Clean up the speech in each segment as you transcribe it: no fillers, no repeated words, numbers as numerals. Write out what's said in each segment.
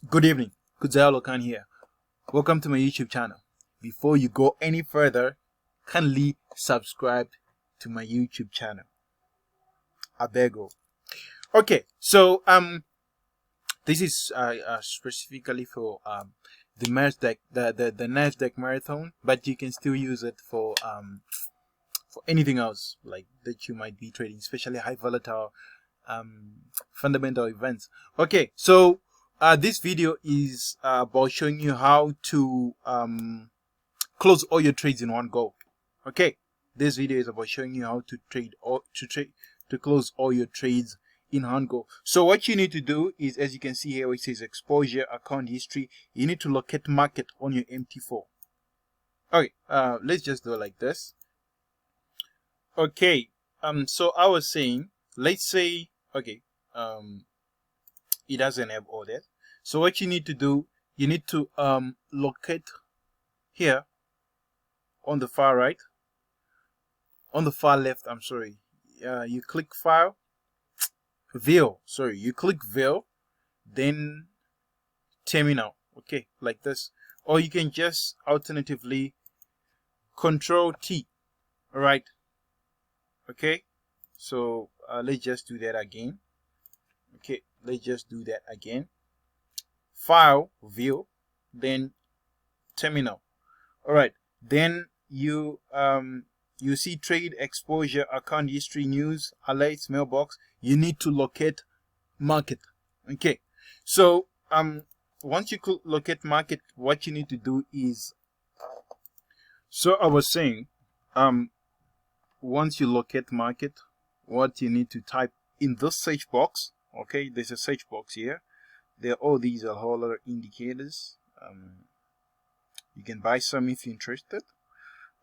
Good evening, Kudzalo Khan here. Welcome to my YouTube channel. Before you go any further, kindly subscribe to my YouTube channel. I beg you. Okay, so this is specifically for the Nasdaq, the Nasdaq marathon, but you can still use it for anything else like that you might be trading, especially high volatile fundamental events. Okay, so this video is about showing you how to close all your trades in one go. Okay, this video is about showing you how to to close all your trades in one go. So what you need to do is, as you can see here, where it says exposure account history, you need to locate market on your mt4. Okay, let's just do it like this. Okay, so I was saying, let's say, okay, it doesn't have all that. So what you need to do, you need to locate here on the far right, on the far left, I'm sorry, you click file, view, sorry, you click view, then terminal, okay, like this. Or you can just alternatively control T, all right? Okay, so let's just do that again. Okay, let's just do that again. File, view, then terminal. All right, then you see trade exposure, account history, news, alerts, mailbox. You need to locate market. Okay, so once you locate market, what you need to do is, so I was saying, once you locate market, what you need to type in this search box. Okay, there's a search box here. All these are whole other indicators. You can buy some if you're interested,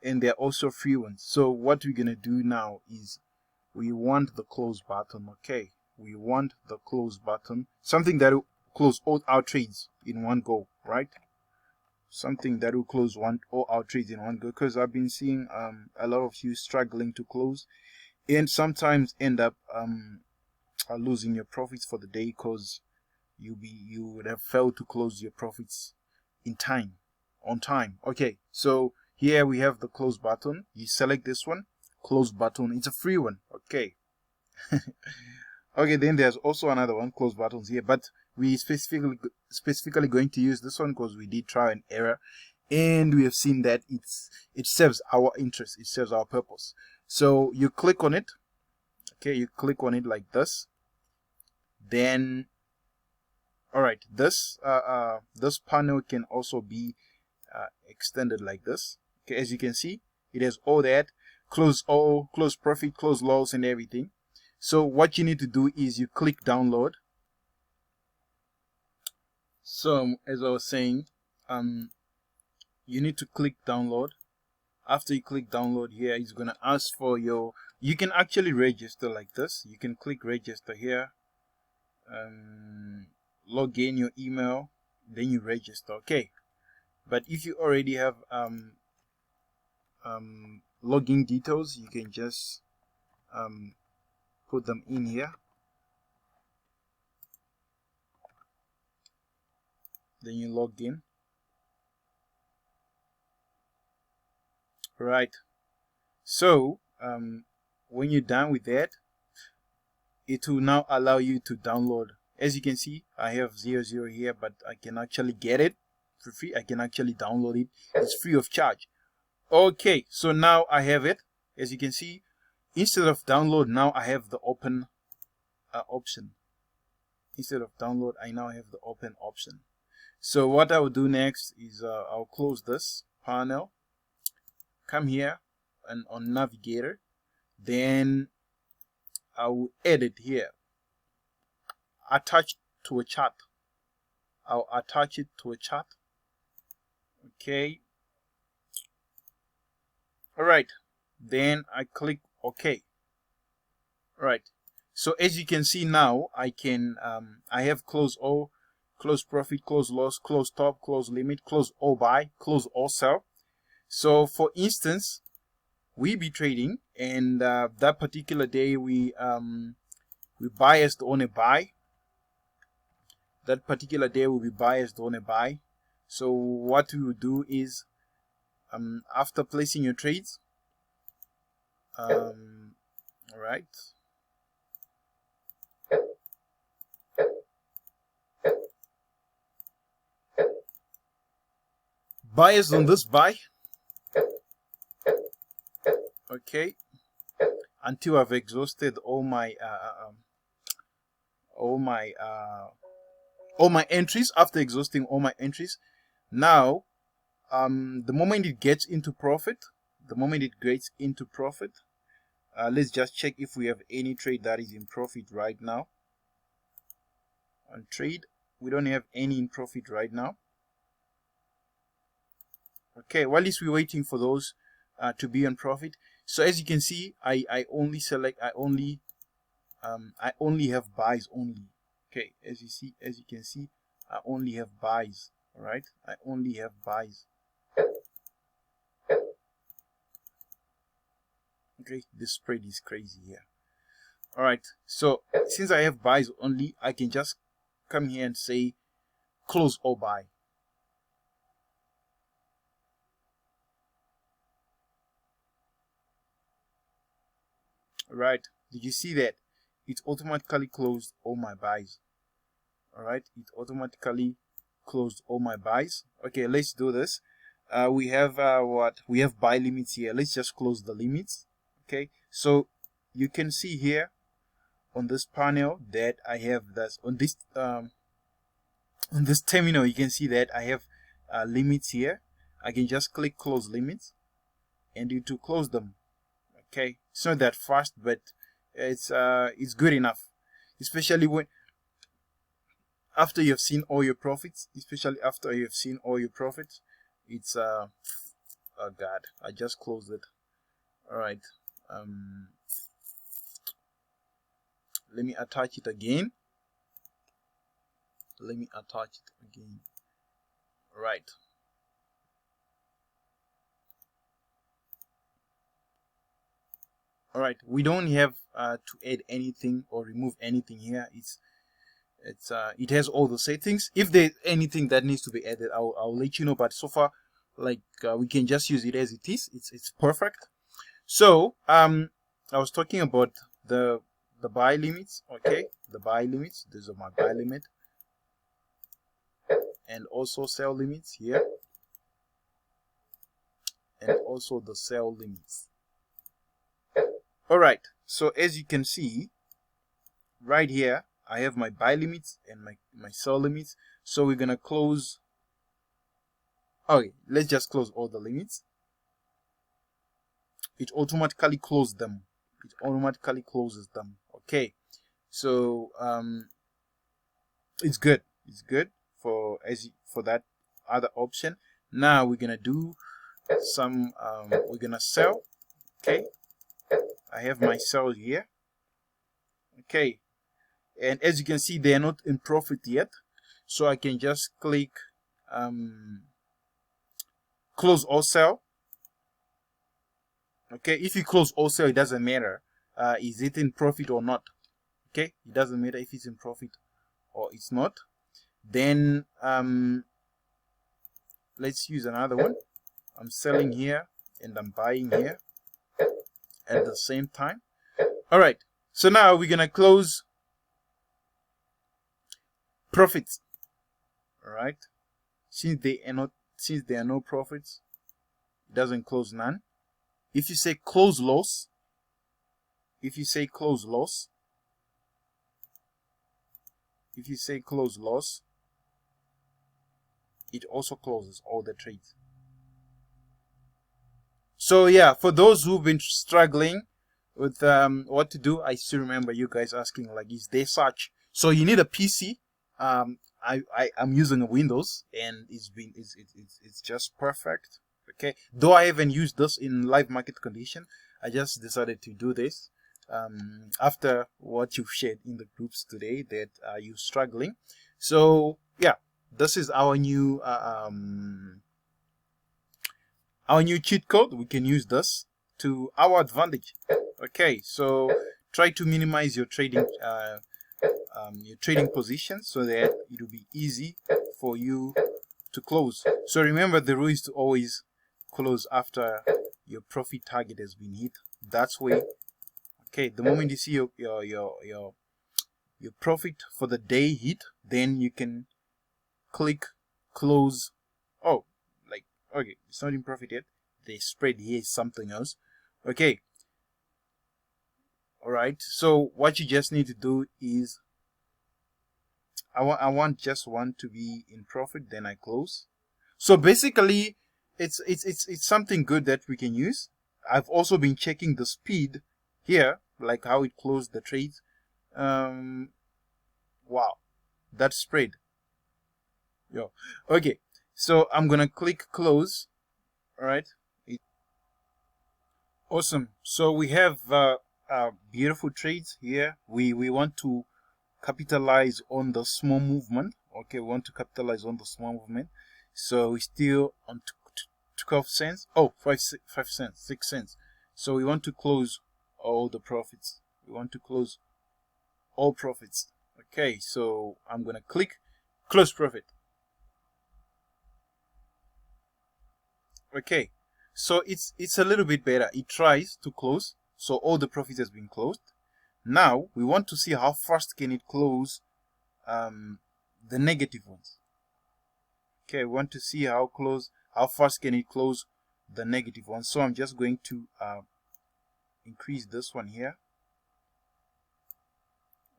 and they're also free ones. So what we're gonna do now is we want the close button. Okay, we want the close button, something that will close all our trades in one go, right? Something that will close all our trades in one go, because I've been seeing a lot of you struggling to close, and sometimes end up losing your profits for the day because you would have failed to close your profits on time. Okay, so here we have the close button. You select this one, close button. It's a free one. Okay. Okay, then there's also another one, close buttons here, but we specifically going to use this one because we did try and error, and we have seen that it serves our interest, it serves our purpose. So you click on it. Okay, you click on it like this. Then all right, this panel can also be extended like this. Okay, as you can see, it has all that, close all, close profit, close loss, and everything. So what you need to do is you click download. So as I was saying, you need to click download. After you click download, here it's gonna ask for your, you can actually register like this. You can click register here, log in your email, then you register. Okay, but if you already have login details, you can just put them in here. Then you log in. Right, so when you're done with that, it will now allow you to download. As you can see, I have 00 here, but I can actually get it for free. I can actually download it. It's free of charge. Okay, so now I have it. As you can see, instead of download, now I have the open option. Instead of download, I now have the open option. So what I will do next is I'll close this panel, come here and on navigator, then I will edit here, attach to a chart. I'll attach it to a chart. Okay, all right, then I click OK. All right, so as you can see now, I can I have close all, close profit, close loss, close top, close limit, close all buy, close all sell. So for instance, we be trading, and that particular day we biased on a buy. that particular day will be biased on a buy. So what we will do is, after placing your trades, all right, biased on this buy, okay, until I've exhausted all my entries. After exhausting all my entries, now the moment it gets into profit, let's just check if we have any trade that is in profit right now. On trade, we don't have any in profit right now. Okay, while we're waiting for those to be on profit. So as you can see, I only have buys only. Okay, as you can see, I only have buys. All right, I only have buys. Okay, this spread is crazy here. All right, so since I have buys only, I can just come here and say close or buy. All right, did you see that? It automatically closed all my buys. All right, it automatically closed all my buys. Okay, let's do this. We have we have buy limits here. Let's just close the limits. Okay, so you can see here on this panel that I have this on this terminal. You can see that I have limits here. I can just click close limits and it will close them. Okay, it's not that fast, but it's good enough, especially when after you've seen all your profits. It's oh god, I just closed it. All right, let me attach it again. All right, we don't have to add anything or remove anything here. It has all the settings. If there's anything that needs to be added, I'll let you know, but so far, like, we can just use it as it is. It's perfect. So I was talking about the buy limits. Okay, the buy limits. These are my buy limit, and also sell limits here, and also the sell limits. All right, so as you can see right here, I have my buy limits and my sell limits. So we're gonna close. Okay, let's just close all the limits. It automatically closes them. Okay, so it's good. For that other option. Now we're gonna do some. We're gonna sell. Okay, I have my sell here. Okay, and as you can see, they are not in profit yet, so I can just click close or sell. Okay, if you close or sell, it doesn't matter is it in profit or not. Okay, it doesn't matter if it's in profit or it's not. Then let's use another one. I'm selling here and I'm buying here at the same time. All right, so now we're gonna close profits. All right, since there are no profits, it doesn't close none. If you say close loss, it also closes all the trades. So yeah, for those who've been struggling with what to do, I still remember you guys asking, like, is there such? So you need a PC. I'm using a Windows, and it's just perfect. Okay, though I haven't used this in live market condition, I just decided to do this after what you've shared in the groups today that you're struggling. So yeah, this is our new cheat code. We can use this to our advantage. Okay, so try to minimize your trading your trading position so that it will be easy for you to close. So remember, the rule is to always close after your profit target has been hit. That's way. Okay, the moment you see your profit for the day hit, then you can click close. Oh, like, okay, it's not in profit yet. The spread here is something else. Okay. All right. So what you just need to do is, I want just one to be in profit, then I close. So basically, it's something good that we can use. I've also been checking the speed here, like how it closed the trades. Wow, that spread. Yo, okay. So I'm gonna click close. All right. Awesome. So we have beautiful trades here. We want to capitalize on the small movement. Okay, we want to capitalize on the small movement. So we still on 12 cents. Oh, 5 cents, 6 cents. So we want to close all the profits. We want to close all profits. Okay, so I'm gonna click close profit. Okay, so it's a little bit better. It tries to close, so all the profits has been closed. Now we want to see how fast can it close the negative ones. Okay, we want to see how fast can it close the negative ones. So I'm just going to increase this one here.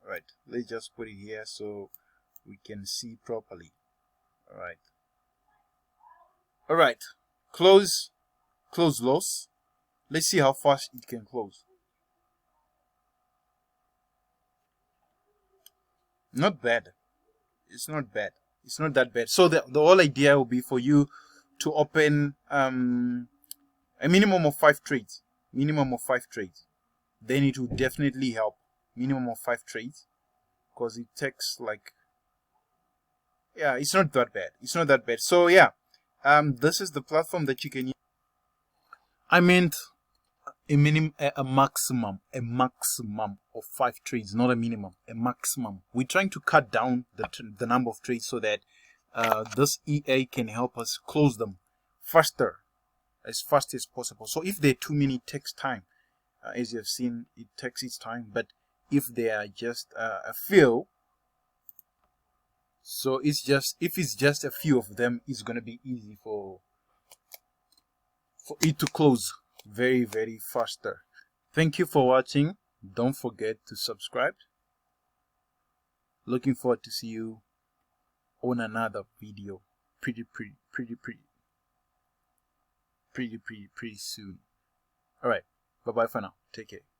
All right, let's just put it here so we can see properly. All right. All right, close loss. Let's see how fast it can close. Not bad. It's not bad. It's not that bad. So the whole idea will be for you to open a minimum of 5 trades. Minimum of 5 trades. Then it will definitely help. Minimum of 5 trades, because it takes like, yeah, it's not that bad. It's not that bad. So yeah, this is the platform that you can use. I meant a maximum of 5 trades, not a minimum, a maximum. We're trying to cut down the number of trades so that this EA can help us close them faster, as fast as possible. So if there are too many, it takes time. As you have seen, it takes its time. But if there are just a few, so if it's just a few of them, it's gonna be easy for it to close very, very faster. Thank you for watching. Don't forget to subscribe. Looking forward to see you on another video pretty soon. All right, bye bye for now. Take care.